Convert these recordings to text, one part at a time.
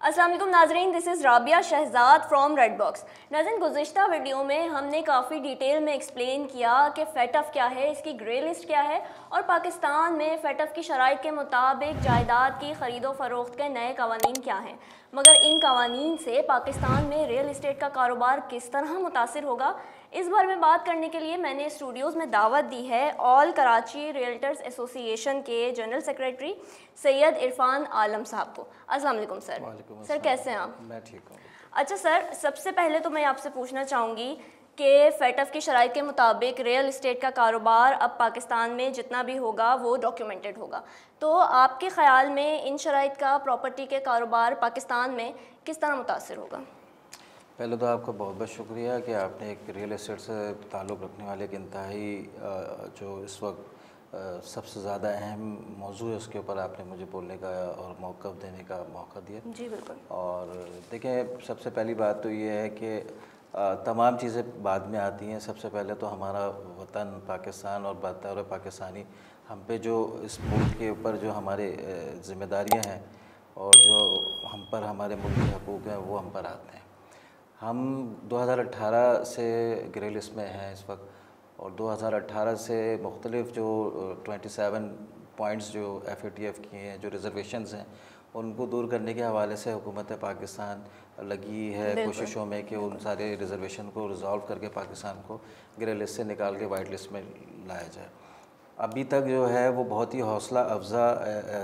अस्सलाम वालेकुम नाज़रीन, this is Rabia Shahzad from Red Box. नाज़रीन, गुज़िश्ता वीडियो में हमने काफ़ी डिटेल में एक्सप्लेन किया कि फेटफ क्या है, इसकी ग्रे लिस्ट क्या है और पाकिस्तान में फेटफ की शराइत के मुताबिक जायदाद की ख़रीदो फ़रोख्त के नए कवानीन क्या हैं। मगर इन कवानीन से पाकिस्तान में रियल इस्टेट का कारोबार किस तरह मुतासिर होगा, इस बारे में बात करने के लिए मैंने स्टूडियोज़ में दावत दी है ऑल कराची रियल्टर्स एसोसिएशन के जनरल सेक्रेटरी सैयद इरफान आलम साहब को। अस्सलाम वालेकुम सर। वालेकुम सर अस्सलाम। कैसे हैं आप? मैं ठीक हूँ। अच्छा सर, सबसे पहले तो मैं आपसे पूछना चाहूँगी कि फेटफ की शराइत के मुताबिक रियल इस्टेट का कारोबार अब पाकिस्तान में जितना भी होगा वो डॉक्यूमेंटेड होगा, तो आपके ख़्याल में इन शराइत का प्रॉपर्टी के कारोबार पाकिस्तान में किस तरह मुतासिर होगा? पहले तो आपका बहुत बहुत शुक्रिया कि आपने एक रियल एस्टेट से ताल्लुक़ रखने वाले एक इंतहाई जो इस वक्त सबसे ज़्यादा अहम मौजू है उसके ऊपर आपने मुझे बोलने का और मौक़िफ़ देने का मौका दिया। जी बिल्कुल। और देखें, सबसे पहली बात तो ये है कि तमाम चीज़ें बाद में आती हैं। सबसे पहले तो हमारा वतन पाकिस्तान और बतौर पाकिस्तानी हम पे जो इस मुल्क के ऊपर जो हमारे ज़िम्मेदारियाँ हैं और जो हम पर हमारे मुल्क के हकूक़ हैं वो हम पर आते हैं। हम 2018 से ग्रे लिस्ट में हैं इस वक्त, और 2018 से मुख्तलिफ़ जो 27 पॉइंट्स जो FATF की हैं, जो रिज़र्वेशंस हैं, उनको दूर करने के हवाले से हुकूमत पाकिस्तान लगी है कोशिशों में कि उन सारे रिज़र्वेशन को रिज़ॉल्व करके पाकिस्तान को ग्रे लिस्ट से निकाल के वाइट लिस्ट में लाया जाए। अभी तक जो है वो बहुत ही हौसला अफ़ज़ा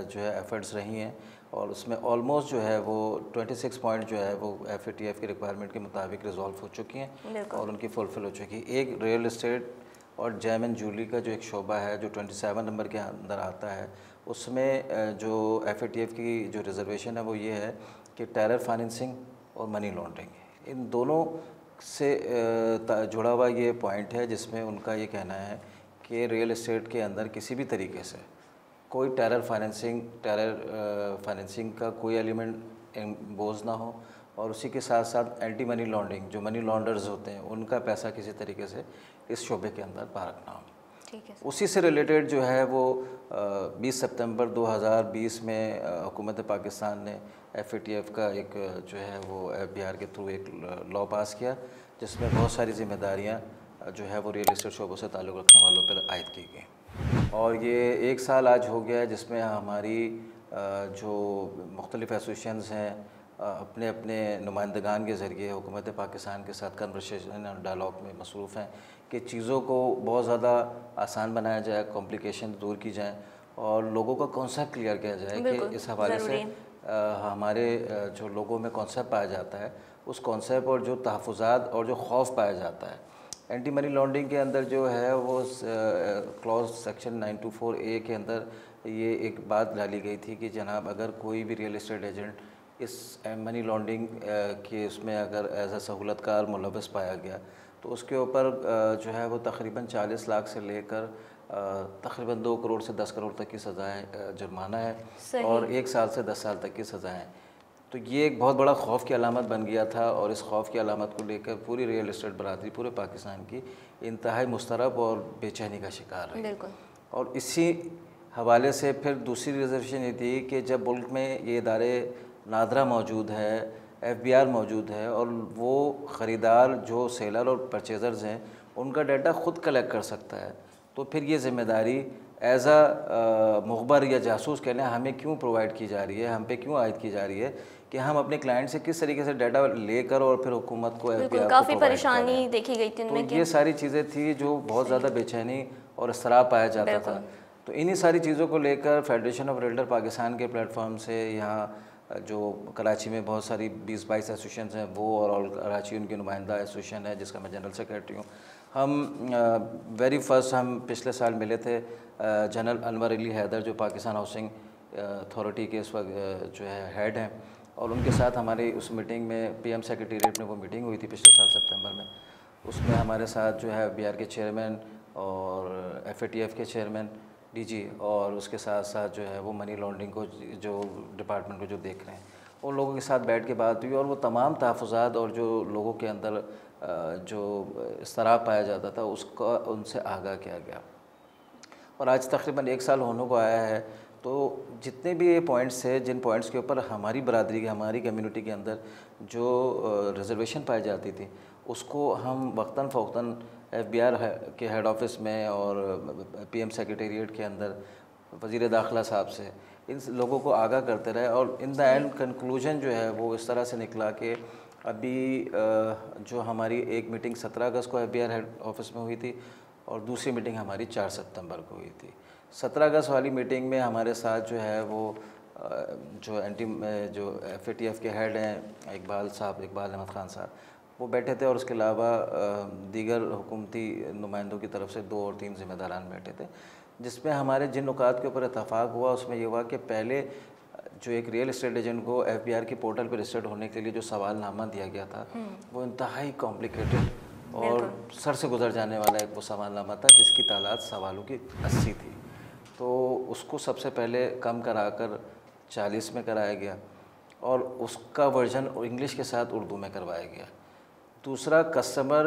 जो है एफ़र्ट्स रही हैं, और उसमें ऑलमोस्ट जो है वो 26 पॉइंट जो है वो FATF की रिक्वायरमेंट के मुताबिक रिज़ॉल्व हो चुकी हैं और उनकी फुलफ़िल हो चुकी है। एक रियल इस्टेट और जेम एंड जूलरी का जो एक शोबा है जो 27 नंबर के अंदर आता है, उसमें जो FATF की जो रिज़र्वेशन है वो ये है कि टेरर फाइनेंसिंग और मनी लॉन्ड्रिंग, इन दोनों से जुड़ा हुआ ये पॉइंट है जिसमें उनका ये कहना है कि रियल इस्टेट के अंदर किसी भी तरीके से कोई टेरर फाइनेंसिंग का कोई एलिमेंट इम्पोज ना हो, और उसी के साथ साथ एंटी मनी लॉन्ड्रिंग, जो मनी लॉन्डर्स होते हैं उनका पैसा किसी तरीके से इस शोबे के अंदर पार्क ना हो। ठीक है। उसी से रिलेटेड जो है वो 20 सितंबर 2020 में हुकूमत पाकिस्तान ने FATF का एक जो है वो FBR के थ्रू एक लॉ पास किया जिसमें बहुत सारी ज़िम्मेदारियाँ जो है वो रियल इस्टेट शोबों से ताल्लुक़ रखने वालों पर आयद की गई। और ये 1 साल आज हो गया है जिसमें हमारी जो मुख्तलिफ़ एसोसिएशंस हैं अपने अपने नुमाइंदगान के ज़रिए हुकूमत पाकिस्तान के साथ कन्वर्सेशन और डायलॉग में मसरूफ़ हैं कि चीज़ों को बहुत ज़्यादा आसान बनाया जाए, कॉम्प्लिकेशन दूर की जाए और लोगों का कॉन्सेप्ट क्लियर किया जाए कि इस हवाले से हमारे जो लोगों में कॉन्सेप्ट पाया जाता है, उस कॉन्सेप्ट और जो तहफ़्फ़ुज़ात और जो खौफ पाया जाता है। एंटी मनी लॉन्ड्रिंग के अंदर जो है वो क्लॉज सेक्शन 924A के अंदर ये एक बात डाली गई थी कि जनाब अगर कोई भी रियल इस्टेट एजेंट इस मनी लॉन्ड्रिंग के उसमें अगर एज अ सहूलतकार मुलव्वस पाया गया तो उसके ऊपर जो है वो तकरीबन 40 लाख से लेकर तकरीबन 2 करोड़ से 10 करोड़ तक की सज़ाएँ जुर्माना है और 1 साल से 10 साल तक की सज़ाएँ। तो ये एक बहुत बड़ा खौफ की अलामत बन गया था, और इस खौफ की अलामत को लेकर पूरी रियल इस्टेट बरादरी पूरे पाकिस्तान की इंतहाई मुस्तरब और बेचैनी का शिकार रही। और इसी हवाले से फिर दूसरी रिजर्वेशन ये थी कि जब मुल्क में ये इदारे नादरा मौजूद है, FBR मौजूद है, और वो ख़रीदार जो सेलर और परचेज़र्स हैं उनका डाटा ख़ुद कलेक्ट कर सकता है, तो फिर ये ज़िम्मेदारी एज़ अ मुखबर या जासूस कह लें हमें क्यों प्रोवाइड की जा रही है, हम पे क्यों आयद की जा रही है कि हम अपने क्लाइंट से किस तरीके से डाटा लेकर और फिर हुकूमत को FBR काफ़ी परेशानी देखी गई थी उनमें। तो ये सारी चीज़ें थी जो बहुत ज़्यादा बेचैनी और इसराब पाया जाता था। तो इन्हीं सारी चीज़ों को लेकर फेडरेशन ऑफ रियल्टर पाकिस्तान के प्लेटफॉर्म से यहाँ जो कराची में बहुत सारी 20-22 एसोसिएशन हैं वो, और ऑल कराची उनकी नुमाइंदा एसोसिएशन है जिसका मैं जनरल सेक्रेटरी हूँ। हम वेरी फर्स्ट हम पिछले साल मिले थे जनरल अनवर अली हैदर जो पाकिस्तान हाउसिंग अथॉरिटी के इस वक्त जो है हेड हैं, और उनके साथ हमारी उस मीटिंग में PM सेक्रेटेरिएट में वो मीटिंग हुई थी पिछले साल सितंबर में। उसमें हमारे साथ जो है FBR के चेयरमैन और FATF के चेयरमैन DG, और उसके साथ साथ जो है वो मनी लॉन्ड्रिंग को जो डिपार्टमेंट को जो देख रहे हैं उन लोगों के साथ बैठ के बात हुई, और वो तमाम तहफ़्फ़ुज़ात और जो लोगों के अंदर जो इसतराब पाया जाता था उसका उनसे आगाह किया गया। और आज तकरीबन 1 साल होने को आया है तो जितने भी ये पॉइंट्स है, जिन पॉइंट्स के ऊपर हमारी बरादरी के, हमारी कम्युनिटी के अंदर जो रिजर्वेशन पाई जाती थी, उसको हम वक्तन फ़ौक्तन FBI के हेड ऑफिस में और PM सेक्रेटेरिएट के अंदर वज़ीर दाखिला साहब से इन लोगों को आगाह करते रहे, और इन द एंड कंक्लूजन जो है वो इस तरह से निकला कि अभी जो हमारी एक मीटिंग 17 अगस्त को FBI हेड ऑफिस में हुई थी और दूसरी मीटिंग हमारी 4 सितंबर को हुई थी। 17 अगस्त वाली मीटिंग में हमारे साथ जो है वो जो FATF के हेड हैं इकबाल अहमद ख़ान साहब, वो बैठे थे, और उसके अलावा दीगर हुकूमती नुमाइंदों की तरफ से 2 और 3 ज़िम्मेदारान बैठे थे, जिसमें हमारे जिन नुकात के ऊपर इत्तफाक हुआ उसमें ये हुआ कि पहले जो एक रियल एस्टेट एजेंट को FBI की पोर्टल पर रजिस्टर्ड होने के लिए जो सवालनामा दिया गया था वो इंतहाई कॉम्प्लिकेटेड और सर से गुजर जाने वाला एक वो सवालनामा था, जिसकी तादाद सवालों की 80 थी। तो उसको सबसे पहले कम कराकर 40 में कराया गया, और उसका वर्जन इंग्लिश के साथ उर्दू में करवाया गया। दूसरा, कस्टमर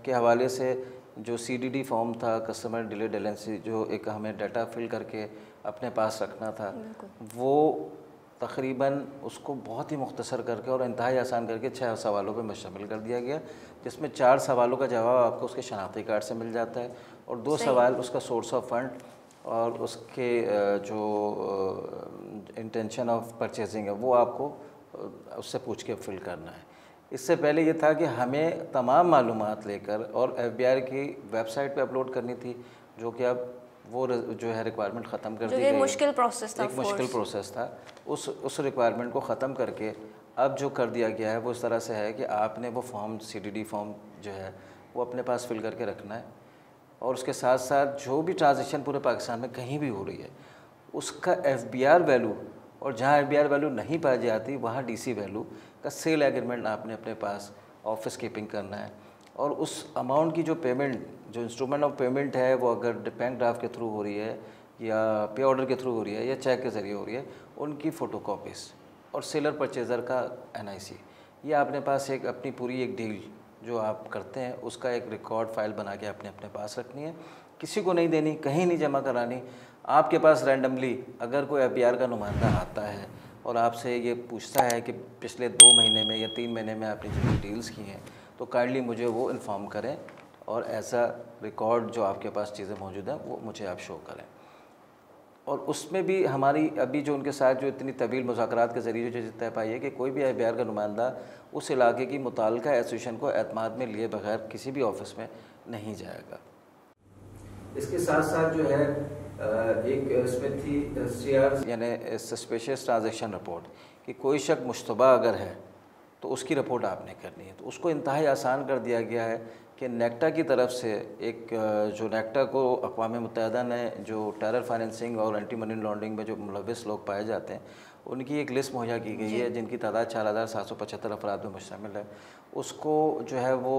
के हवाले से जो CDD फॉर्म था, कस्टमर डिले डेलेंसी, जो एक हमें डाटा फिल करके अपने पास रखना था, वो तकरीबन उसको बहुत ही मुख्तसर करके और इंतहाई आसान करके 6 सवालों पे मुश्तमिल कर दिया गया, जिसमें 4 सवालों का जवाब आपको उसके शनाख्ती कार्ड से मिल जाता है, और 2 सवाल उसका सोर्स ऑफ फंड और उसके जो इंटेंशन ऑफ परचेजिंग है वो आपको उससे पूछ के फिल करना है। इससे पहले ये था कि हमें तमाम मालूमात लेकर और FBI की वेबसाइट पे अपलोड करनी थी, जो कि अब वो जो है रिक्वायरमेंट ख़त्म कर दी गई। मुश्किल प्रोसेस था, एक मुश्किल प्रोसेस था। उस रिक्वायरमेंट को ख़त्म करके अब जो कर दिया गया है वो इस तरह से है कि आपने वो फॉर्म CDD फॉर्म जो है वो अपने पास फिल करके रखना है, और उसके साथ साथ जो भी ट्रांजेक्शन पूरे पाकिस्तान में कहीं भी हो रही है उसका FBR वैल्यू, और जहाँ FBR वैल्यू नहीं पाई जाती वहाँ DC वैल्यू का सेल एग्रीमेंट आपने अपने पास ऑफिस कीपिंग करना है, और उस अमाउंट की जो पेमेंट, जो इंस्ट्रूमेंट ऑफ पेमेंट है, वो अगर बैंक ड्राफ्ट के थ्रू हो रही है या पे ऑर्डर के थ्रू हो रही है या चेक के ज़रिए हो रही है, उनकी फ़ोटोकॉपीज़ और सेलर परचेज़र का NIC, ये आपने पास एक अपनी पूरी एक डील जो आप करते हैं उसका एक रिकॉर्ड फाइल बना के अपने पास रखनी है, किसी को नहीं देनी, कहीं नहीं जमा करानी। आपके पास रैंडमली अगर कोई FBR का नुमाइंदा आता है और आपसे ये पूछता है कि पिछले 2 महीने में या 3 महीने में आपने जितनी डील्स की हैं, तो काइंडली मुझे वो इन्फॉर्म करें, और ऐसा रिकॉर्ड जो आपके पास चीज़ें मौजूद हैं वो मुझे आप शो करें। और उसमें भी हमारी अभी जो उनके साथ जो इतनी तवील मुज़ाकरात के ज़रिए जो तय पाई है कि कोई भी FBR का नुमाइंदा उस इलाके की मुताल्लिका एसोसिएशन को एतमाद में लिए बगैर किसी भी ऑफिस में नहीं जाएगा। इसके साथ साथ जो है एक इसमें थी CR यानी सस्पिशियस ट्रांजैक्शन रिपोर्ट, कि कोई शक मुश्तबा अगर है तो उसकी रिपोर्ट आपने करनी है। तो उसको इंतहाई आसान कर दिया गया है कि नेक्टा की तरफ से एक जो नेक्टा को अक़वाम मुत्तहिदा ने जो टेरर फाइनेंसिंग और एंटी मनी लॉन्ड्रिंग में जो मुलविस लोग पाए जाते हैं उनकी एक लिस्ट मुहैया की गई है, जिनकी तादाद 4775 अफराद में मुश्तमिल है। उसको जो है वो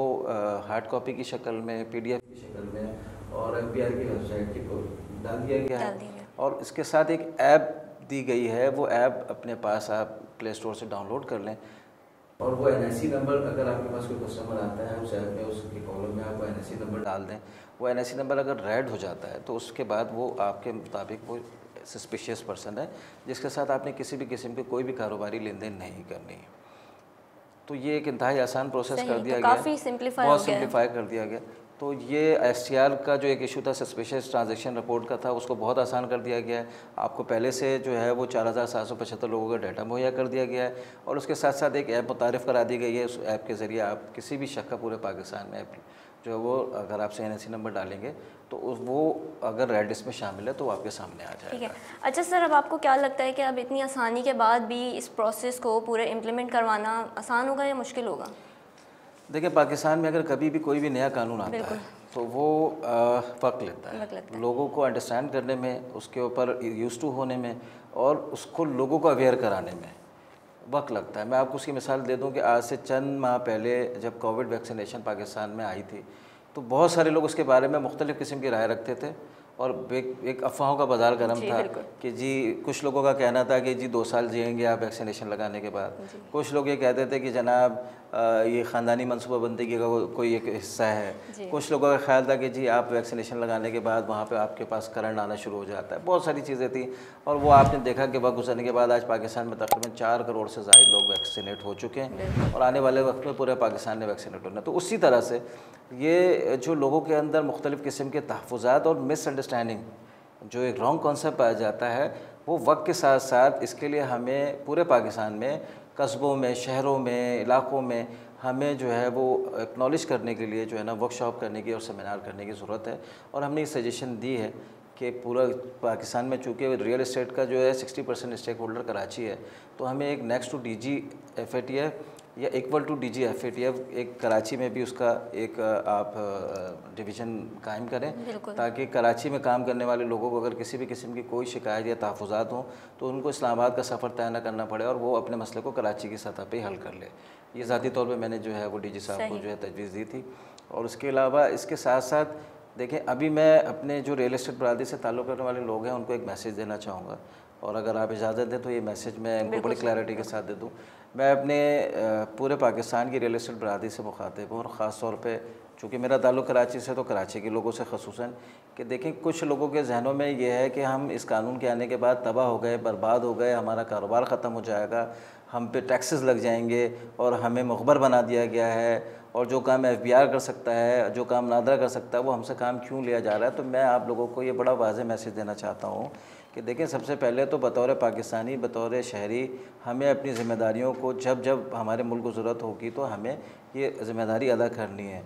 हार्ड कॉपी की शक्ल में, PDF की शक्ल में और FBR की वेबसाइट की डाल दिया गया है, और इसके साथ एक ऐप दी गई है। वो ऐप अपने पास आप प्ले स्टोर से डाउनलोड कर लें, और वो NIC नंबर, अगर आपके पास कोई कस्टमर आता है उस ऐप में उसके कॉलम में आप वो NIC नंबर डाल दें। वो NIC नंबर अगर रेड हो जाता है तो उसके बाद वो आपके मुताबिक वो सस्पिशियस पर्सन है, जिसके साथ आपने किसी भी किस्म के कोई भी कारोबारी लेन देन नहीं करनी है। तो ये एक इंतहाई आसान प्रोसेस कर दिया गया, बहुत सिंप्लीफाई कर दिया गया। तो ये STR का जो एक इशू था सस्पिशियस ट्रांजैक्शन रिपोर्ट का था, उसको बहुत आसान कर दिया गया है। आपको पहले से जो है वो 4775 लोगों का डाटा मुहैया कर दिया गया है, और उसके साथ साथ एक ऐप मुतारिफ़ करा दी गई है। उस ऐप के ज़रिए आप किसी भी शख्स का पूरे पाकिस्तान में जो है वो अगर आपसे NIC नंबर डालेंगे तो वो अगर रेड लिस्ट में शामिल है तो वो आपके सामने आ जाएगा। ठीक है। अच्छा सर, अब आपको क्या लगता है कि अब इतनी आसानी के बाद भी इस प्रोसेस को पूरे इम्प्लीमेंट करवाना आसान होगा या मुश्किल होगा? देखिए, पाकिस्तान में अगर कभी भी कोई भी नया कानून आता है तो वो वक्त लेता है लोगों को अंडरस्टैंड करने में, उसके ऊपर यूज़ टू होने में, और उसको लोगों को अवेयर कराने में वक्त लगता है। मैं आपको उसकी मिसाल दे दूं कि आज से चंद माह पहले जब कोविड वैक्सीनेशन पाकिस्तान में आई थी तो बहुत सारे लोग उसके बारे में मुख्तलिफ़ किस्म की राय रखते थे, और एक अफवाहों का बाजार गर्म था कि जी कुछ लोगों का कहना था कि जी 2 साल जिएंगे आप वैक्सीनेशन लगाने के बाद। कुछ लोग ये कहते थे कि जनाब ये ख़ानदानी मनसूबाबंदी का कोई एक हिस्सा है। कुछ लोगों का ख्याल था कि जी आप वैक्सीनेशन लगाने के बाद वहाँ पे आपके पास करंट आना शुरू हो जाता है। बहुत सारी चीज़ें थी और वो आपने देखा कि वक्त गुजरने के बाद आज पाकिस्तान में तकरीबन 4 करोड़ से ज़ायद लोग वैक्सीनेट हो चुके हैं और आने वाले वक्त में पूरे पाकिस्तान ने वैक्सीनेट होना। तो उसी तरह से ये जो लोगों के अंदर मुख्तलिफ़ किस्म के तहफ़्फ़ुज़ात और मिसअंडरस्टैंडिंग, जो एक रॉन्ग कॉन्सेप्ट पाया जाता है, वो वक्त के साथ साथ इसके लिए हमें पूरे पाकिस्तान में कस्बों में, शहरों में, इलाक़ों में हमें जो है वो एक्नॉलेज करने के लिए जो है ना वर्कशॉप करने की और सेमिनार करने की ज़रूरत है। और हमने ये सजेशन दी है कि पूरा पाकिस्तान में चूँकि रियल इस्टेट का जो है 60% स्टेक होल्डर कराची है, तो हमें एक नेक्स्ट टू DG FATF या इक्वल टू DG FATF एक कराची में भी उसका एक आप डिवीज़न कायम करें, ताकि कराची में काम करने वाले लोगों को अगर किसी भी किस्म की कोई शिकायत या तहफ़्फ़ुज़ात हों तो उनको इस्लामाबाद का सफ़र तय न करना पड़े और वो अपने मसले को कराची की सतह पे हल कर ले। ये ज़ाती तौर पे मैंने जो है वो DG साहब को जो है तजवीज़ दी थी। और उसके अलावा इसके साथ साथ देखें, अभी मैं अपने जो रियल इस्टेट बरादरी से ताल्लुक़ रखने वाले लोग हैं उनको एक मैसेज देना चाहूँगा, और अगर आप इजाज़त दें तो ये मैसेज मैं इनको बड़ी क्लैरिटी के साथ दे दूँ। मैं अपने पूरे पाकिस्तान की रियल इस्टेट बरादरी से मुखातिब हूँ और ख़ास तौर पे चूँकि मेरा ताल्लुक़ कराची से, तो कराची के लोगों से ख़ुसूसन कि देखें, कुछ लोगों के जहनों में ये है कि हम इस कानून के आने के बाद तबाह हो गए, बर्बाद हो गए, हमारा कारोबार ख़त्म हो जाएगा, हम पे टैक्सेस लग जाएंगे और हमें मुखबर बना दिया गया है, और जो काम FBR कर सकता है, जो काम नादरा कर सकता है, वो हमसे काम क्यों लिया जा रहा है। तो मैं आप लोगों को ये बड़ा वाज़ेह मैसेज देना चाहता हूँ कि देखें, सबसे पहले तो बतौर पाकिस्तानी, बतौर शहरी, हमें अपनी ज़िम्मेदारियों को जब जब हमारे मुल्क को ज़रूरत होगी तो हमें ये ज़िम्मेदारी अदा करनी है।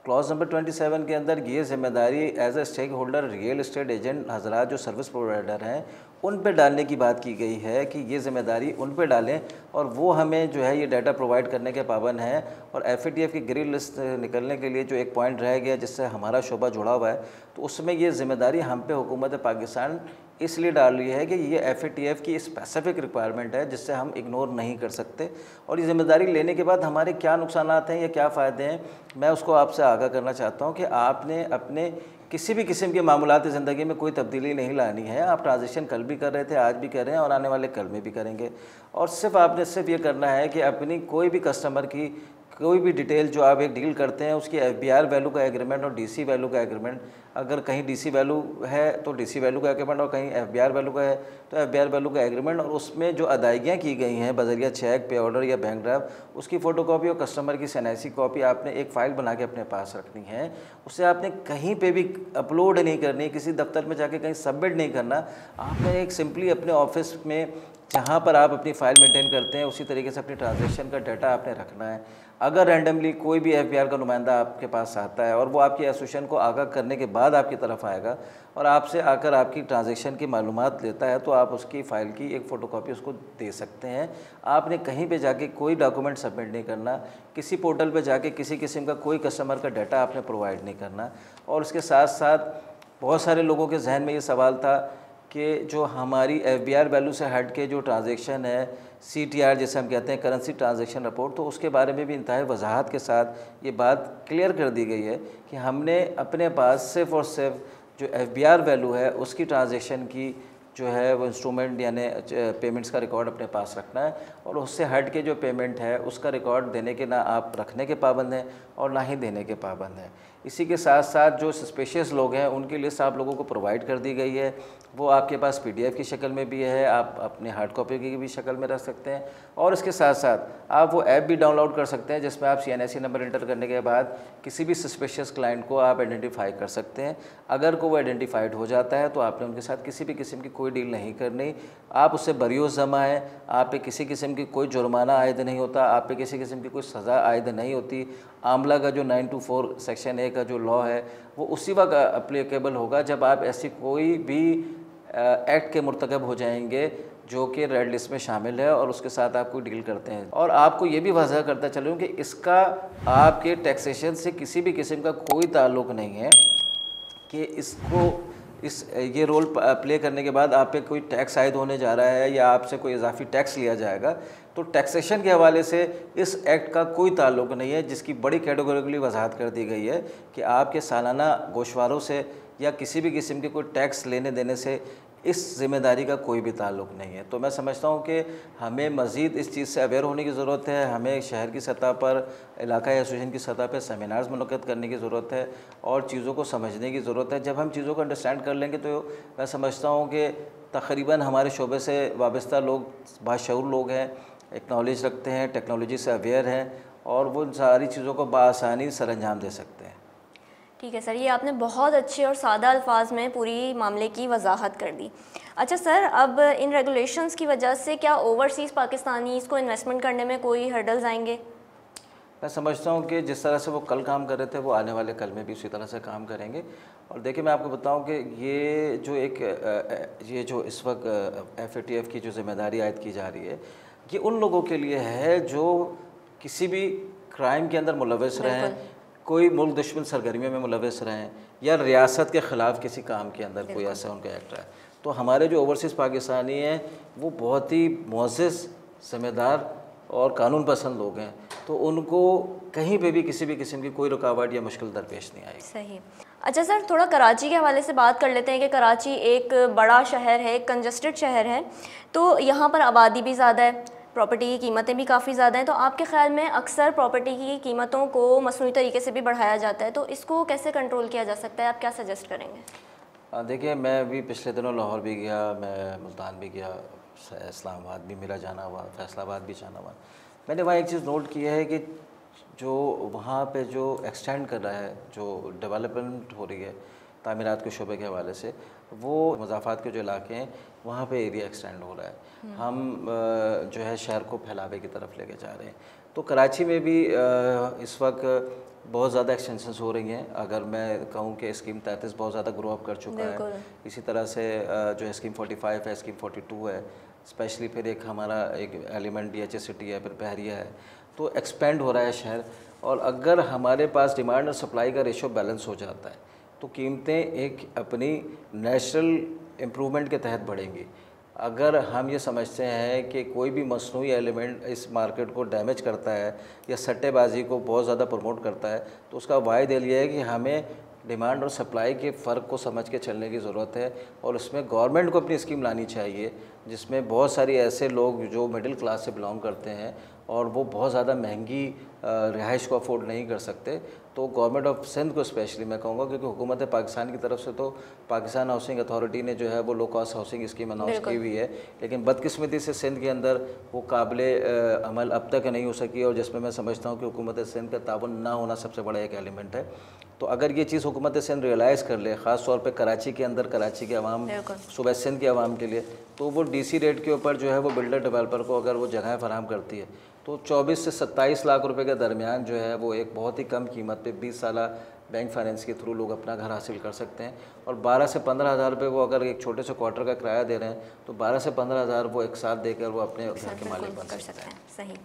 क्लॉज नंबर 27 के अंदर ये ज़िम्मेदारी as a stakeholder real estate agent हजरात जो सर्विस प्रोवाइडर हैं उन पे डालने की बात की गई है कि ये ज़िम्मेदारी उन पे डालें, और वो हमें जो है ये डाटा प्रोवाइड करने के पाबंद हैं। और FATF की ग्रे लिस्ट निकलने के लिए जो एक पॉइंट रह गया जिससे हमारा शोबा जुड़ा हुआ है, तो उसमें ये ज़िम्मेदारी हम पे हुकूमत पाकिस्तान इसलिए डाल रही है कि ये FATF की स्पेसिफिक रिक्वायरमेंट है जिससे हम इग्नोर नहीं कर सकते। और ये ज़िम्मेदारी लेने के बाद हमारे क्या नुकसानात हैं या क्या फ़ायदे हैं, मैं उसको आपसे आगाह करना चाहता हूँ कि आपने अपने किसी भी किस्म के मामूलात ज़िंदगी में कोई तब्दीली नहीं लानी है। आप ट्रांजिशन कल भी कर रहे थे, आज भी कर रहे हैं और आने वाले कल में भी करेंगे। और सिर्फ आपने सिर्फ ये करना है कि अपनी कोई भी कस्टमर की कोई भी डिटेल जो आप एक डील करते हैं उसकी FBR वैल्यू का एग्रीमेंट और DC वैल्यू का एग्रीमेंट, अगर कहीं DC वैल्यू है तो DC वैल्यू का एग्रीमेंट, और कहीं FBR वैल्यू का है तो FBR वैल्यू का एग्रीमेंट, और उसमें जो अदायगियाँ की गई हैं बजरिया चेक, पे ऑर्डर या बैंक ड्राफ्ट, उसकी फ़ोटोकॉपी और कस्टमर की SNIC कॉपी आपने एक फ़ाइल बना के अपने पास रखनी है। उसे आपने कहीं पर भी अपलोड नहीं करनी, किसी दफ्तर में जाके कहीं सबमिट नहीं करना। आपने एक सिंपली अपने ऑफिस में जहाँ पर आप अपनी फ़ाइल मेंटेन करते हैं उसी तरीके से अपनी ट्रांजैक्शन का डाटा आपने रखना है। अगर रैंडमली कोई भी FBR का नुमाइंदा आपके पास आता है और वो आपकी एसोसिएशन को आगाह करने के बाद आपकी तरफ आएगा और आपसे आकर आपकी ट्रांजैक्शन की मालूमात लेता है, तो आप उसकी फ़ाइल की एक फ़ोटोकॉपी उसको दे सकते हैं। आपने कहीं पे जाके कोई डॉक्यूमेंट सबमिट नहीं करना, किसी पोर्टल पे जाके किसी किस्म का कोई कस्टमर का डाटा आपने प्रोवाइड नहीं करना। और उसके साथ साथ बहुत सारे लोगों के जहन में ये सवाल था कि जो हमारी FBR वैल्यू से हट के जो ट्रांजैक्शन है, CTR जैसे हम कहते हैं, करेंसी ट्रांजैक्शन रिपोर्ट, तो उसके बारे में भी इंतहाई वजाहत के साथ ये बात क्लियर कर दी गई है कि हमने अपने पास सिर्फ़ और सिर्फ जो FBR वैल्यू है उसकी ट्रांजैक्शन की जो है वो इंस्ट्रूमेंट यानी पेमेंट्स का रिकॉर्ड अपने पास रखना है, और उससे हट के जो पेमेंट है उसका रिकॉर्ड देने के ना आप रखने के पाबंद हैं और ना ही देने के पाबंद हैं। इसी के साथ साथ जो सस्पेशियस लोग हैं उनकी लिस्ट आप लोगों को प्रोवाइड कर दी गई है, वो आपके पास PDF की शक्ल में भी है, आप अपने हार्ड कॉपी की भी शक्ल में रख सकते हैं। और इसके साथ साथ आप वो ऐप भी डाउनलोड कर सकते हैं जिसमें आप CNIC नंबर इंटर करने के बाद किसी भी सस्पेशियस क्लाइंट को आप आइडेंटिफाई कर सकते हैं। अगर को वो आइडेंटिफाइड हो जाता है तो आपने उनके साथ किसी भी किस्म की कोई डील नहीं करनी, आप उससे बरियों जमा है, आप पे किसी किस्म की कोई जुर्माना आयद नहीं होता, आप पे किसी किस्म की कोई सज़ा आयद नहीं होती। आमला का जो 924 सेक्शन A का जो लॉ है वो उसी वक्त अप्लीकेबल होगा जब आप ऐसी कोई भी एक्ट के मुर्तकब हो जाएंगे जो कि रेड लिस्ट में शामिल है और उसके साथ आप कोई डील करते हैं। और आपको ये भी वाज़ह करता चलूँ कि इसका आपके टैक्सेशन से किसी भी किस्म का कोई ताल्लुक़ नहीं है कि ये रोल प्ले करने के बाद आप पे कोई टैक्स आयद होने जा रहा है या आपसे कोई इजाफी टैक्स लिया जाएगा। तो टैक्सेशन के हवाले से इस एक्ट का कोई ताल्लुक़ नहीं है, जिसकी बड़ी कैटेगोरिकली वजाहत कर दी गई है कि आपके सालाना गोशवारों से या किसी भी किस्म के कोई टैक्स लेने देने से इस ज़िम्मेदारी का कोई भी ताल्लुक़ नहीं है। तो मैं समझता हूँ कि हमें मज़ीद इस चीज़ से अवेयर होने की ज़रूरत है। हमें शहर की सतह पर, इलाक़ाई एसोसिएशन की सतह पर सेमिनार्स मुनक़्क़द करने की ज़रूरत है और चीज़ों को समझने की ज़रूरत है। जब हम चीज़ों को अंडरस्टैंड कर लेंगे तो मैं समझता हूँ कि तक़रीबन हमारे शोबे से वाबस्ता लोग बाशऊर लोग हैं, एक नॉलेज रखते हैं, टेक्नोलॉजी से अवेयर हैं और वो इन सारी चीज़ों को बआसानी सरअंजाम दे सकते हैं। ठीक है सर, ये आपने बहुत अच्छे और सादा अल्फाज में पूरी मामले की वजाहत कर दी। अच्छा सर, अब इन रेगुलेशंस की वजह से क्या ओवरसीज़ पाकिस्तानीज़ को इन्वेस्टमेंट करने में कोई हर्डल्स आएंगे? मैं समझता हूँ कि जिस तरह से वो कल काम कर रहे थे वो आने वाले कल में भी उसी तरह से काम करेंगे। और देखिए मैं आपको बताऊँ कि ये जो इस वक्त FATF की जो ज़िम्मेदारी आयद की जा रही है, ये उन लोगों के लिए है जो किसी भी क्राइम के अंदर मुलव्वस रहें, कोई मुल्क दुश्मन सरगर्मियों में मुलव्वस रहें या रियासत के ख़िलाफ़ किसी काम के अंदर कोई ऐसा उनका एक्ट है। तो हमारे जो ओवरसीज़ पाकिस्तानी हैं वो बहुत ही मुअज़्ज़ज़, ज़िम्मेदार और कानून पसंद लोग हैं, तो उनको कहीं पे भी किसी भी किस्म की कोई रुकावट या मुश्किल दरपेश नहीं आएगी। सही। अच्छा सर, थोड़ा कराची के हवाले से बात कर लेते हैं कि कराची एक बड़ा शहर है, एक कंजस्टेड शहर है, तो यहाँ पर आबादी भी ज़्यादा है, प्रॉपर्टी की कीमतें भी काफ़ी ज़्यादा हैं। तो आपके ख़्याल में अक्सर प्रॉपर्टी की कीमतों को मसनूई तरीके से भी बढ़ाया जाता है, तो इसको कैसे कंट्रोल किया जा सकता है? आप क्या सजेस्ट करेंगे? देखिए मैं अभी पिछले दिनों लाहौर भी गया, मैं मुल्तान भी गया, इस्लामाबाद भी मेरा जाना हुआ, फैसलाबाद भी जाना हुआ। मैंने वहाँ एक चीज़ नोट की है कि जो वहाँ पे जो एक्सटेंड कर रहा है, जो डेवलपमेंट हो रही है तामीरात के शोबे के हवाले से, वो मुज़ाफ़ात के जो इलाके हैं वहाँ पे एरिया एक्सटेंड हो रहा है। हम जो है शहर को फैलावे की तरफ लेके जा रहे हैं। तो कराची में भी इस वक्त बहुत ज़्यादा एक्सटेंशंस हो रही हैं। अगर मैं कहूँ कि स्कीम 33 बहुत ज़्यादा ग्रो अप कर चुका है, इसी तरह से जो है स्कीम 45 है, स्कीम 42 है, स्पेशली फिर एक हमारा एक एलिमेंट DHA सिटी है, फिर बहरिया है, तो एक्सपेंड हो रहा है शहर। और अगर हमारे पास डिमांड और सप्लाई का रेशो बैलेंस हो जाता है तो कीमतें एक अपनी नेचुरल इम्प्रूवमेंट के तहत बढ़ेंगी। अगर हम ये समझते हैं कि कोई भी मसनूई एलिमेंट इस मार्केट को डैमेज करता है या सट्टेबाजी को बहुत ज़्यादा प्रमोट करता है, तो उसका वाहिद हल ये है कि हमें डिमांड और सप्लाई के फ़र्क को समझ के चलने की ज़रूरत है। और उसमें गवर्नमेंट को अपनी स्कीम लानी चाहिए जिसमें बहुत सारी ऐसे लोग जो मिडिल क्लास से बिलोंग करते हैं और वो बहुत ज़्यादा महंगी रिहाइश को अफोर्ड नहीं कर सकते, तो गवर्नमेंट ऑफ सिंध को स्पेशली मैं कहूँगा, क्योंकि हुकूमत पाकिस्तान की तरफ से तो पाकिस्तान हाउसिंग अथॉरिटी ने जो है वो low cost housing scheme announce की हुई है, लेकिन बदकिस्मती से सिंध के अंदर वो काबिले अमल अब तक नहीं हो सकी, और जिसमें मैं समझता हूँ कि हुकूमत सिंध का ताउन ना होना सबसे बड़ा एक एलिमेंट है। तो अगर ये चीज़ हुकूमत सिंध रियलाइज़ कर ले, ख़ास तौर पे कराची के अंदर, कराची के अवाम, सूबा सिंध के अवाम के लिए, तो वो DC रेट के ऊपर जो है वो बिल्डर डेवलपर को अगर वो जगह फराहम करती है तो 24 से 27 लाख रुपए के दरमियान जो है वो एक बहुत ही कम कीमत पे 20 साल बैंक फाइनेंस के थ्रू लोग अपना घर हासिल कर सकते हैं। और 12 से 15 हज़ार रुपये वो अगर एक छोटे से क्वार्टर का किराया दे रहे हैं तो 12 से 15 हज़ार वो एक साथ देकर वो अपने घर के मालिक बन सकते हैं। सही।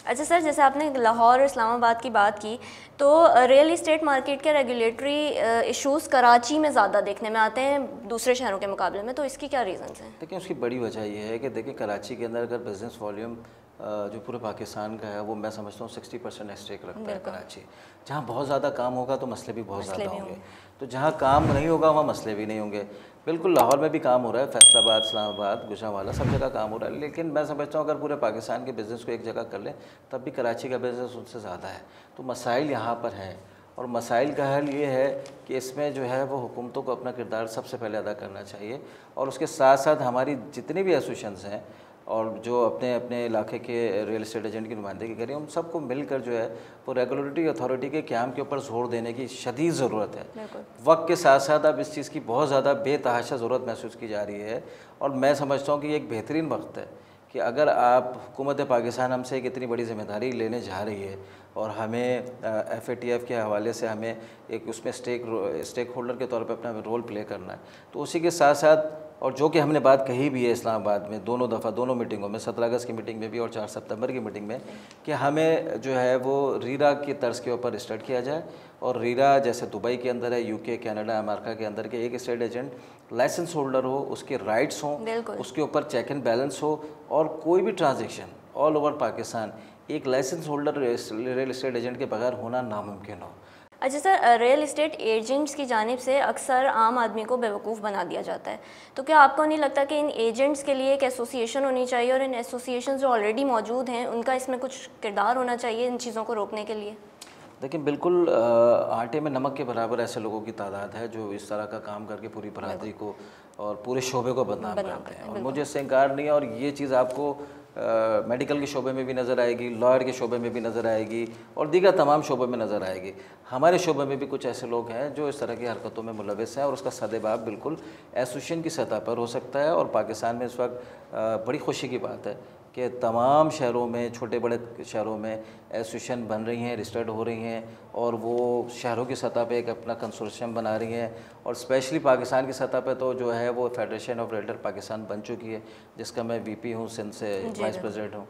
अच्छा सर, जैसे आपने लाहौर और इस्लामाबाद की बात की, तो रियल इस्टेट मार्केट के रेगुलेटरी इश्यूज़ कराची में ज़्यादा देखने में आते हैं दूसरे शहरों के मुकाबले में, तो इसकी क्या रीज़न्स हैं? देखिए उसकी बड़ी वजह यह है कि देखिए कराची के अंदर अगर बिज़नेस वॉल्यूम जो पूरे पाकिस्तान का है वो मैं समझता हूँ 60% स्टेक रखता है कराची। जहाँ बहुत ज़्यादा काम होगा तो मसले भी बहुत ज़्यादा होंगे, तो जहाँ काम नहीं होगा वहाँ मसले भी नहीं होंगे। बिल्कुल लाहौर में भी काम हो रहा है, फैसलाबाद, इस्लामाबाद, गुजरांवाला, सब जगह काम हो रहा है, लेकिन मैं समझता हूँ अगर पूरे पाकिस्तान के बिज़नेस को एक जगह कर लें तब भी कराची का बिज़नेस उनसे ज़्यादा है। तो मसाइल यहाँ पर हैं, और मसाइल का हल ये है कि इसमें जो है वो हुकूमतों को अपना किरदार सबसे पहले अदा करना चाहिए, और उसके साथ साथ हमारी जितनी भी एसोसिएशंस हैं और जो अपने अपने इलाके के रियल एस्टेट एजेंट की नुमाइंदगी करें, उन सबको मिलकर जो है वो रेगुलेटरी अथॉरिटी के क़याम के ऊपर जोर देने की शदीद ज़रूरत है। वक्त के साथ साथ अब इस चीज़ की बहुत ज़्यादा बेतहाशा ज़रूरत महसूस की जा रही है, और मैं समझता हूँ कि ये एक बेहतरीन वक्त है कि अगर आप हुकूमत पाकिस्तान हमसे एक इतनी बड़ी ज़िम्मेदारी लेने जा रही है और हमें FATF के हवाले से हमें एक उसमें स्टेक होल्डर के तौर पे अपना रोल प्ले करना है, तो उसी के साथ साथ, और जो कि हमने बात कही भी है इस्लामाबाद में दोनों दफ़ा दोनों मीटिंगों में, 17 अगस्त की मीटिंग में भी और 4 सितंबर की मीटिंग में, कि हमें जो है वो रीरा की तर्ज के ऊपर स्टार्ट किया जाए। और रीरा जैसे दुबई के अंदर है, UK, कनाडा, अमेरिका के अंदर के एक स्टेट एजेंट लाइसेंस होल्डर हो, उसके राइट्स हों, उसके ऊपर चेक एंड बैलेंस हो, और कोई भी ट्रांजेक्शन ऑल ओवर पाकिस्तान एक licence holder real estate agent के बगैर होना नामुमकिन हो। अच्छा सर, रियल इस्टेट एजेंट्स की जानिब से अक्सर आम आदमी को बेवकूफ़ बना दिया जाता है, तो क्या आपको नहीं लगता कि इन एजेंट्स के लिए एक एसोसिएशन होनी चाहिए और इन एसोसिएशन जो ऑलरेडी मौजूद हैं उनका इसमें कुछ किरदार होना चाहिए इन चीज़ों को रोकने के लिए? देखिए बिल्कुल, आटे में नमक के बराबर ऐसे लोगों की तादाद है जो इस तरह का काम करके पूरी बरादरी को और पूरे शोबे को बदनाम करते हैं, और मुझे इससे इनकार नहीं है। और ये चीज़ आपको मेडिकल के शोबे में भी नज़र आएगी, लॉयर के शोबे में भी नज़र आएगी, और दीगर तमाम शोबों में नज़र आएगी। हमारे शोबे में भी कुछ ऐसे लोग हैं जो इस तरह की हरकतों में मुलविस हैं, और उसका सदेबाब बिल्कुल एसोसिएशन की सतह पर हो सकता है। और पाकिस्तान में इस वक्त बड़ी खुशी की बात है कि तमाम शहरों में, छोटे बड़े शहरों में एसोसिएशन बन रही हैं, रजिस्टर्ड हो रही हैं, और वो शहरों की सतह पे एक अपना कंसोर्शियम बना रही हैं। और स्पेशली पाकिस्तान की सतह पे तो जो है वो फेडरेशन ऑफ रियल्टर पाकिस्तान बन चुकी है, जिसका मैं वीपी हूँ, सिंध से वाइस प्रेसिडेंट हूँ।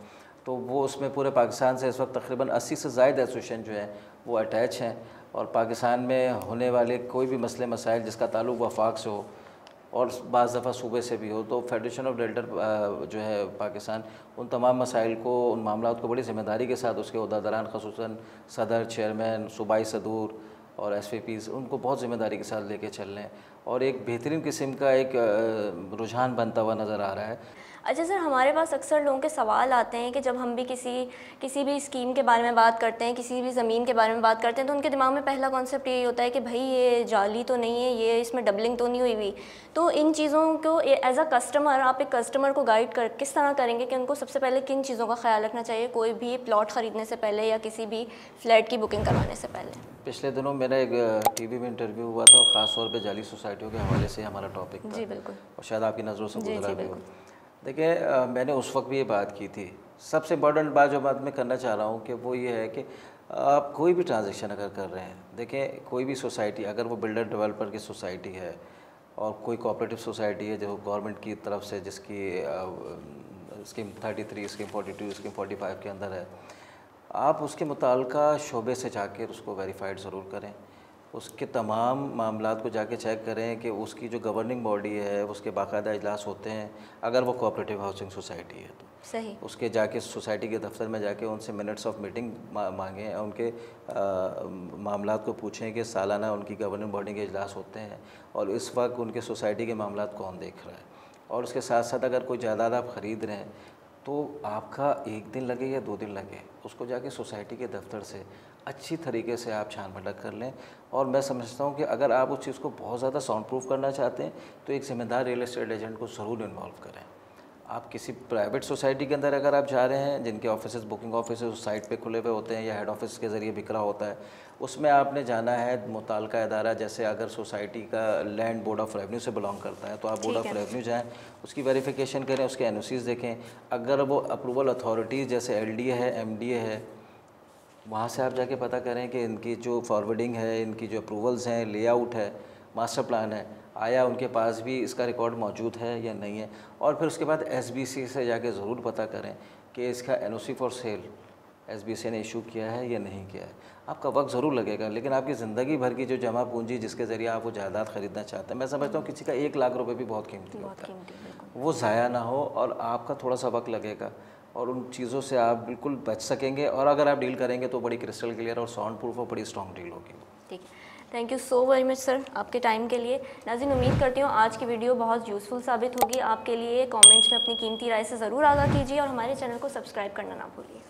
तो वो उसमें पूरे पाकिस्तान से इस वक्त तकरीबन 80 से ज़ायद एसोसिएशन जो है वो अटैच हैं। और पाकिस्तान में होने वाले कोई भी मसले मसाइल जिसका ताल्लुक़ वफाक से हो और बाज़ दफ़ा सूबे से भी हो, तो फेडरेशन ऑफ रियल्टर जो है पाकिस्तान उन तमाम मसाइल को, उन मामलात को बड़ी ज़िम्मेदारी के साथ उसके उहदेदारान, ख़ुसूसन सदर, चेयरमैन, सूबाई सदूर और SVPs, उनको बहुत ज़िम्मेदारी के साथ लेके चल रहे हैं, और एक बेहतरीन किस्म का एक रुझान बनता हुआ नज़र आ रहा है। अच्छा सर, हमारे पास अक्सर लोगों के सवाल आते हैं कि जब हम भी किसी भी स्कीम के बारे में बात करते हैं, किसी भी ज़मीन के बारे में बात करते हैं, तो उनके दिमाग में पहला कॉन्सेप्ट यही होता है कि भाई ये जाली तो नहीं है, ये इसमें डबलिंग तो नहीं हुई हुई। तो इन चीज़ों को एज अ कस्टमर, आप एक कस्टमर को गाइड किस तरह करेंगे कि उनको सबसे पहले किन चीज़ों का ख्याल रखना चाहिए कोई भी प्लॉट ख़रीदने से पहले या किसी भी फ्लैट की बुकिंग करवाने से पहले? पिछले दिनों मेरा एक टीवी में इंटरव्यू हुआ था, और ख़ास तौर पे जाली सोसाइटियों के हवाले से हमारा टॉपिक था। जी बिल्कुल। और शायद आपकी नज़रों से गुजरा भी हो। बिल्कुल। देखिए, मैंने उस वक्त भी ये बात की थी। सबसे इम्पॉर्टेंट बात जो बात मैं करना चाह रहा हूँ कि वो ये है कि आप कोई भी ट्रांजैक्शन अगर कर रहे हैं, देखें कोई भी सोसाइटी, अगर वो बिल्डर डेवलपर की सोसाइटी है और कोई कोऑपरेटिव सोसाइटी है जो गवर्नमेंट की तरफ से, जिसकी स्कीम 33, स्कीम 42, स्कीम 45 के अंदर है, आप उसके मुताल्लिका शोबे से जाकर उसको वेरीफाइड ज़रूर करें, उसके तमाम मामलात को जाके चेक करें कि उसकी जो गवर्निंग बॉडी है उसके बाकायदा इजलास होते हैं। अगर वो कोऑपरेटिव हाउसिंग सोसाइटी है तो सही उसके जाके सोसाइटी के दफ्तर में जाके उनसे मिनट्स ऑफ मीटिंग मांगें, उनके मामलात को पूछें कि सालाना उनकी गवर्निंग बॉडी के इजलास होते हैं और इस वक्त उनके सोसाइटी के मामलात कौन देख रहा है। और उसके साथ साथ अगर कोई जायदाद आप ख़रीद रहे हैं तो आपका 1 दिन लगे या 2 दिन लगे, उसको जाके सोसाइटी के दफ्तर से अच्छी तरीके से आप छान भटक कर लें। और मैं समझता हूँ कि अगर आप उस चीज़ को बहुत ज़्यादा साउंड प्रूफ करना चाहते हैं तो एक ज़िम्मेदार रियल एस्टेट एजेंट को ज़रूर इन्वॉल्व करें। आप किसी प्राइवेट सोसाइटी के अंदर अगर आप जा रहे हैं जिनके ऑफिस, बुकिंग ऑफिस उस साइट पे खुले हुए होते हैं या हेड ऑफिस के ज़रिए बिक रहा होता है, उसमें आपने जाना है मुताल्लिका अदारा, जैसे अगर सोसाइटी का लैंड बोर्ड ऑफ रेवेन्यू से बिलोंग करता है तो आप बोर्ड ऑफ रेवेन्यू जाएँ, उसकी वेरिफिकेशन करें, उसके NOCs देखें। अगर वो अप्रूवल अथॉरिटीज़ जैसे LDA है, MDA है, वहाँ से आप जाके पता करें कि इनकी जो फॉरवर्डिंग है, इनकी जो अप्रूवल्स हैं, लेआउट है, मास्टर प्लान है, आया उनके पास भी इसका रिकॉर्ड मौजूद है या नहीं है। और फिर उसके बाद SBC से जाके ज़रूर पता करें कि इसका NOC फॉर सेल SBC ने इशू किया है या नहीं किया है। आपका वक्त ज़रूर लगेगा, लेकिन आपकी ज़िंदगी भर की जो जमा पूंजी जिसके ज़रिए आप वो जायदाद ख़रीदना चाहते हैं, मैं समझता हूँ किसी का 1 लाख रुपये भी बहुत कीमती होता है, वो ज़ाया ना हो और आपका थोड़ा सा वक्त लगेगा और उन चीज़ों से आप बिल्कुल बच सकेंगे। और अगर आप डील करेंगे तो बड़ी क्रिस्टल क्लियर और साउंड प्रूफ और बड़ी स्ट्रॉन्ग डील होगी। ठीक है, thank you so very much sir आपके टाइम के लिए। नाज़रीन, उम्मीद करती हूँ आज की वीडियो बहुत यूज़फुल साबित होगी आपके लिए। कमेंट्स में अपनी कीमती राय से ज़रूर आगाह कीजिए और हमारे चैनल को सब्सक्राइब करना ना भूलिए।